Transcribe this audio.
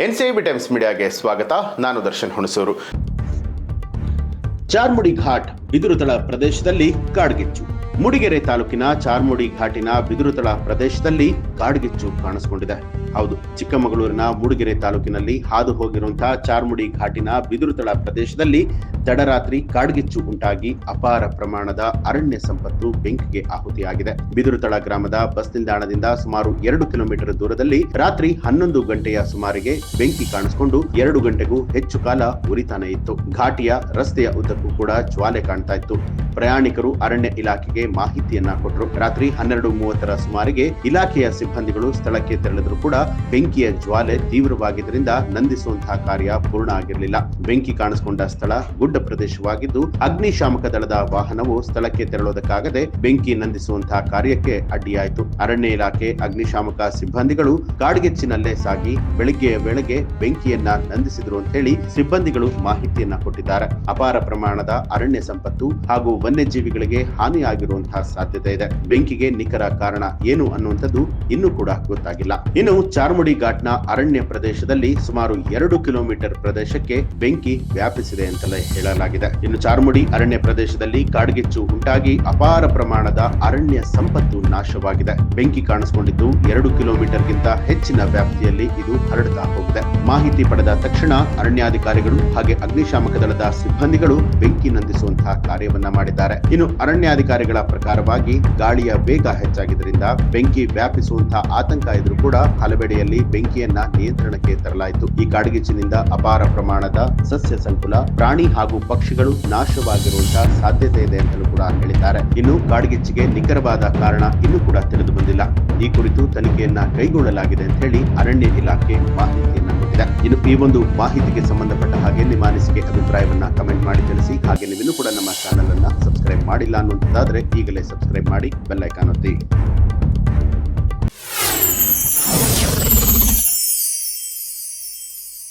NCB times ಮೀಡಿಯಾಗೆ ಸ್ವಾಗತ. ನಾನು ದರ್ಶನ್ ಹುಣಸೂರು. ಚಾರ್ಮುಡಿ ಘಾಟ್ ಬಿದಿರುತಳ ಪ್ರದೇಶದಲ್ಲಿ ಕಾಡ್ಗಿಚ್ಚು. ಮೂಡಿಗೆರೆ ತಾಲೂಕಿನ ಚಾರ್ಮುಡಿ ಘಾಟಿನ ಬಿದಿರುತಳ ಪ್ರದೇಶದಲ್ಲಿ ಕಾಡ್ಗಿಚ್ಚು ಕಾಣಿಸಿಕೊಂಡಿದೆ. ಹೌದು, ಚಿಕ್ಕಮಗಳೂರಿನ ಮೂಡಿಗೆರೆ ತಾಲೂಕಿನಲ್ಲಿ ಹಾದು ಹೋಗಿರುವಂತಹ ಚಾರ್ಮುಡಿ ಘಾಟಿನ ಬಿದಿರುತಳ ಪ್ರದೇಶದಲ್ಲಿ ತಡರಾತ್ರಿ ಕಾಡ್ಗಿಚ್ಚು ಉಂಟಾಗಿ ಅಪಾರ ಪ್ರಮಾಣದ ಅರಣ್ಯ ಸಂಪತ್ತು ಬೆಂಕಿಗೆ ಆಹುತಿಯಾಗಿದೆ. ಬಿದಿರುತಳ ಗ್ರಾಮದ ಬಸ್ ನಿಲ್ದಾಣದಿಂದ ಸುಮಾರು 2 ಕಿಲೋಮೀಟರ್ ದೂರದಲ್ಲಿ ರಾತ್ರಿ 11 ಗಂಟೆಯ ಸುಮಾರಿಗೆ ಬೆಂಕಿ ಕಾಣಿಸಿಕೊಂಡು 2 ಗಂಟೆಗೂ ಹೆಚ್ಚು ಕಾಲ ಉರಿತಾನೆ ಇತ್ತು. ಘಾಟಿಯ ರಸ್ತೆಯ ಉದ್ದಕ್ಕೂ ಕೂಡ ಜ್ವಾಲೆ ಕಾಣ್ತಾ ಇತ್ತು. ಪ್ರಯಾಣಿಕರು ಅರಣ್ಯ ಇಲಾಖೆಗೆ ಮಾಹಿತಿಯನ್ನ ಕೊಟ್ಟರು. ರಾತ್ರಿ 12:30ರ ಸುಮಾರಿಗೆ ಇಲಾಖೆಯ ಸಿಬ್ಬಂದಿಗಳು ಸ್ಥಳಕ್ಕೆ ತೆರಳಿದ್ರು ಕೂಡ ಬೆಂಕಿಯ ಜ್ವಾಲೆ ತೀವ್ರವಾಗಿದ್ದರಿಂದ ನಂದಿಸುವಂತಹ ಕಾರ್ಯ ಪೂರ್ಣ ಆಗಿರಲಿಲ್ಲ. ಬೆಂಕಿ ಕಾಣಿಸಿಕೊಂಡ ಸ್ಥಳ ಗುಡ್ಡ ಪ್ರದೇಶವಾಗಿದ್ದು ಅಗ್ನಿಶಾಮಕ ದಳದ ವಾಹನವು ಸ್ಥಳಕ್ಕೆ ತೆರಳೋದಕ್ಕಾಗದೆ ಬೆಂಕಿ ನಂದಿಸುವಂತಹ ಕಾರ್ಯಕ್ಕೆ ಅಡ್ಡಿಯಾಯಿತು. ಅರಣ್ಯ ಇಲಾಖೆ ಅಗ್ನಿಶಾಮಕ ಸಿಬ್ಬಂದಿಗಳು ಕಾಡ್ಗಿಚ್ಚಿನಲ್ಲೇ ಸಾಗಿ ಬೆಳಗ್ಗೆಯ ವೇಳೆಗೆ ಬೆಂಕಿಯನ್ನ ನಂದಿಸಿದ್ರು ಅಂತ ಹೇಳಿ ಸಿಬ್ಬಂದಿಗಳು ಮಾಹಿತಿಯನ್ನ ಕೊಟ್ಟಿದ್ದಾರೆ. ಅಪಾರ ಪ್ರಮಾಣದ ಅರಣ್ಯ ಸಂಪತ್ತು ಹಾಗೂ ವನ್ಯಜೀವಿಗಳಿಗೆ ಹಾನಿಯಾಗಿರುವಂತಹ ಸಾಧ್ಯತೆ ಇದೆ. ಬೆಂಕಿಗೆ ನಿಖರ ಕಾರಣ ಏನು ಅನ್ನುವಂಥದ್ದು ಇನ್ನೂ ಕೂಡ ಗೊತ್ತಾಗಿಲ್ಲ. ಇನ್ನು ಚಾರ್ಮುಡಿ ಘಾಟ್ನ ಅರಣ್ಯ ಪ್ರದೇಶದಲ್ಲಿ ಸುಮಾರು 2 ಕಿಲೋಮೀಟರ್ ಪ್ರದೇಶಕ್ಕೆ ಬೆಂಕಿ ವ್ಯಾಪಿಸಿದೆ ಅಂತಲೇ ಹೇಳಲಾಗಿದೆ. ಇನ್ನು ಚಾರ್ಮುಡಿ ಅರಣ್ಯ ಪ್ರದೇಶದಲ್ಲಿ ಕಾಡ್ಗಿಚ್ಚು ಉಂಟಾಗಿ ಅಪಾರ ಪ್ರಮಾಣದ ಅರಣ್ಯ ಸಂಪತ್ತು ನಾಶವಾಗಿದೆ. ಬೆಂಕಿ ಕಾಣಿಸಿಕೊಂಡಿದ್ದು 2 ಕಿಲೋಮೀಟರ್ಗಿಂತ ಹೆಚ್ಚಿನ ವ್ಯಾಪ್ತಿಯಲ್ಲಿ ಇದು ಹರಡ್ತಾ ಹೋಗಿದೆ. ಮಾಹಿತಿ ಪಡೆದ ತಕ್ಷಣ ಅರಣ್ಯಾಧಿಕಾರಿಗಳು ಹಾಗೆ ಅಗ್ನಿಶಾಮಕ ದಳದ ಸಿಬ್ಬಂದಿಗಳು ಬೆಂಕಿ ನಂದಿಸುವಂತಹ ಕಾರ್ಯವನ್ನ ಮಾಡಿದ್ದಾರೆ. ಇನ್ನು ಅರಣ್ಯಾಧಿಕಾರಿಗಳ ಪ್ರಕಾರವಾಗಿ ಗಾಳಿಯ ವೇಗ ಹೆಚ್ಚಾಗಿದ್ದರಿಂದ ಬೆಂಕಿ ವ್ಯಾಪಿಸುವಂತಹ ಆತಂಕ ಇದ್ರೂ ಕೂಡ ಹಲವೆಡೆಯಲ್ಲಿ ಬೆಂಕಿಯನ್ನ ನಿಯಂತ್ರಣಕ್ಕೆ ತರಲಾಯಿತು. ಈ ಕಾಡ್ಗಿಚ್ಚಿನಿಂದ ಅಪಾರ ಪ್ರಮಾಣದ ಸಸ್ಯ ಸಂಕುಲ, ಪ್ರಾಣಿ ಹಾಗೂ ಪಕ್ಷಿಗಳು ನಾಶವಾಗಿರುವಂತಹ ಸಾಧ್ಯತೆ ಇದೆ ಅಂತಲೂ ಕೂಡ ಹೇಳಿದ್ದಾರೆ. ಇನ್ನು ಕಾಡ್ಗಿಚ್ಚಿಗೆ ನಿಖರವಾದ ಕಾರಣ ಇನ್ನೂ ಕೂಡ ತಿಳಿದು ಬಂದಿಲ್ಲ. ಈ ಕುರಿತು ತನಿಖೆಯನ್ನ ಕೈಗೊಳ್ಳಲಾಗಿದೆ ಅಂತ ಹೇಳಿ ಅರಣ್ಯ ಇಲಾಖೆ ಮಾಹಿತಿಯನ್ನ ಕೊಟ್ಟಿದೆ. ಇನ್ನು ಈ ಒಂದು ಮಾಹಿತಿಗೆ ಸಂಬಂಧಪಟ್ಟ ಹಾಗೆ ನಿಮ್ಮ ಅನಿಸಿಕೆ ಅಭಿಪ್ರಾಯವನ್ನ ಕಮೆಂಟ್ ಮಾಡಿ ತಿಳಿಸಿ. ಹಾಗೆ ನೀವಿನ್ನೂ ಕೂಡ ನಮ್ಮ ಚಾನೆಲ್ ಅನ್ನ ಸಬ್ಸ್ಕ್ರೈಬ್ ಮಾಡಿಲ್ಲ ಅನ್ನುವಂಥದ್ದಾದ್ರೆ ಈಗಲೇ ಸಬ್ಸ್ಕ್ರೈಬ್ ಮಾಡಿ, ಬೆಲ್ ಐಕಾನ್ ಒತ್ತಿ.